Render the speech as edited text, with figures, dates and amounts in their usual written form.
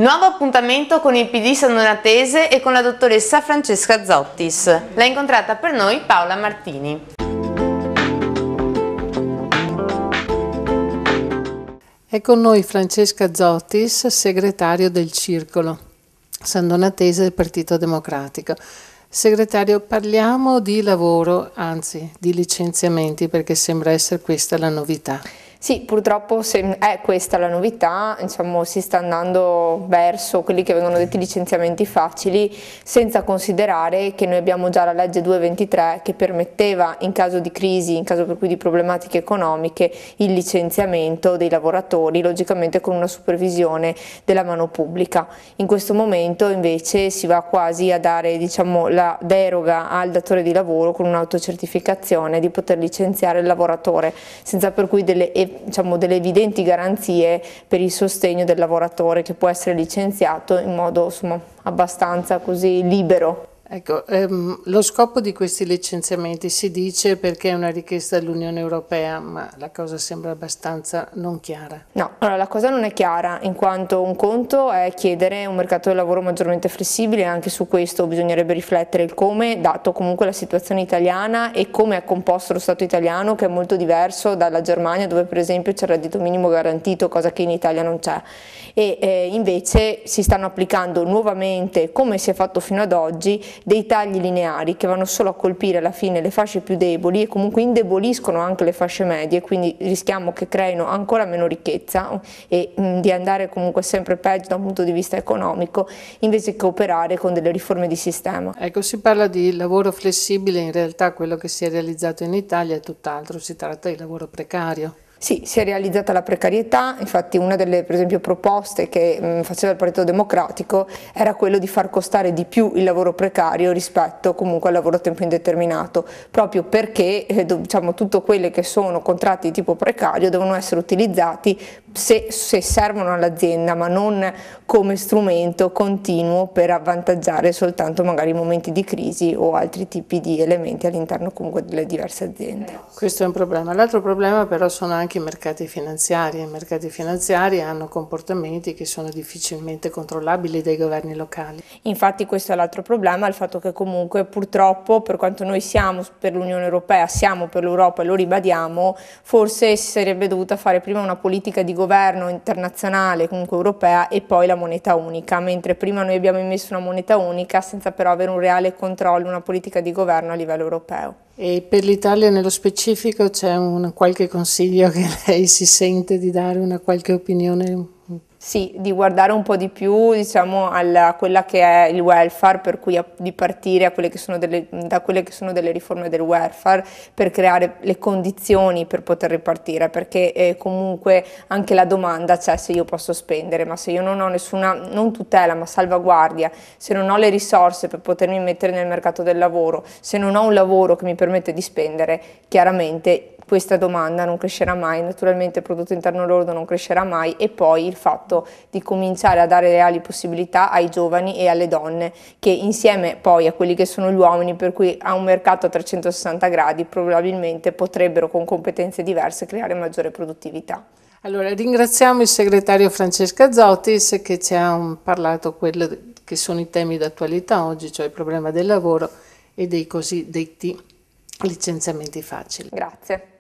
Nuovo appuntamento con il PD Sandonatese e con la dottoressa Francesca Zottis. L'ha incontrata per noi Paola Martini. È con noi Francesca Zottis, segretario del Circolo Sandonatese del Partito Democratico. Segretario, parliamo di lavoro, anzi di licenziamenti, perché sembra essere questa la novità. Sì, purtroppo è questa la novità, diciamo, si sta andando verso quelli che vengono detti licenziamenti facili, senza considerare che noi abbiamo già la legge 223 che permetteva in caso di crisi, in caso per cui di problematiche economiche, il licenziamento dei lavoratori, logicamente con una supervisione della mano pubblica. In questo momento invece si va quasi a dare, diciamo, la deroga al datore di lavoro con un'autocertificazione di poter licenziare il lavoratore, senza per cui delle evidenti garanzie per il sostegno del lavoratore che può essere licenziato in modo abbastanza così libero. Ecco, lo scopo di questi licenziamenti si dice perché è una richiesta dell'Unione Europea, ma la cosa sembra abbastanza non chiara. No, allora la cosa non è chiara, in quanto un conto è chiedere un mercato del lavoro maggiormente flessibile, anche su questo bisognerebbe riflettere il come, dato comunque la situazione italiana e come è composto lo Stato italiano, che è molto diverso dalla Germania, dove per esempio c'è il reddito minimo garantito, cosa che in Italia non c'è. E invece si stanno applicando nuovamente, come si è fatto fino ad oggi, dei tagli lineari che vanno solo a colpire alla fine le fasce più deboli e comunque indeboliscono anche le fasce medie, quindi rischiamo che creino ancora meno ricchezza e di andare comunque sempre peggio da un punto di vista economico, invece che operare con delle riforme di sistema. Ecco, si parla di lavoro flessibile, in realtà quello che si è realizzato in Italia è tutt'altro, si tratta di lavoro precario. Sì, si è realizzata la precarietà, infatti una delle per esempio proposte che faceva il Partito Democratico era quello di far costare di più il lavoro precario rispetto comunque al lavoro a tempo indeterminato, proprio perché diciamo tutto quelli che sono contratti di tipo precario devono essere utilizzati se servono all'azienda, ma non come strumento continuo per avvantaggiare soltanto magari momenti di crisi o altri tipi di elementi all'interno comunque delle diverse aziende. Questo è un problema. L'altro problema però sono anche i mercati finanziari. I mercati finanziari hanno comportamenti che sono difficilmente controllabili dai governi locali. Infatti questo è l'altro problema, il fatto che comunque purtroppo, per quanto noi siamo per l'Unione Europea, siamo per l'Europa e lo ribadiamo, forse si sarebbe dovuta fare prima una politica di governo internazionale, comunque europea, e poi la moneta unica, mentre prima noi abbiamo emesso una moneta unica senza però avere un reale controllo, una politica di governo a livello europeo. E per l'Italia nello specifico c'è qualche consiglio che lei si sente di dare, una qualche opinione? Sì, di guardare un po' di più, diciamo, a quella che è il welfare, per cui di partire a da quelle che sono delle riforme del welfare per creare le condizioni per poter ripartire, perché comunque anche la domanda c'è se io posso spendere, ma se io non ho nessuna, non tutela ma salvaguardia, se non ho le risorse per potermi mettere nel mercato del lavoro, se non ho un lavoro che mi permette di spendere, chiaramente questa domanda non crescerà mai, naturalmente il prodotto interno lordo non crescerà mai, e poi il fatto di cominciare a dare reali possibilità ai giovani e alle donne, che insieme poi a quelli che sono gli uomini, per cui a un mercato a 360 gradi probabilmente potrebbero con competenze diverse creare maggiore produttività. Allora ringraziamo il segretario Francesca Zottis che ci ha parlato quelli che sono i temi d'attualità oggi, cioè il problema del lavoro e dei cosiddetti licenziamenti facili. Grazie.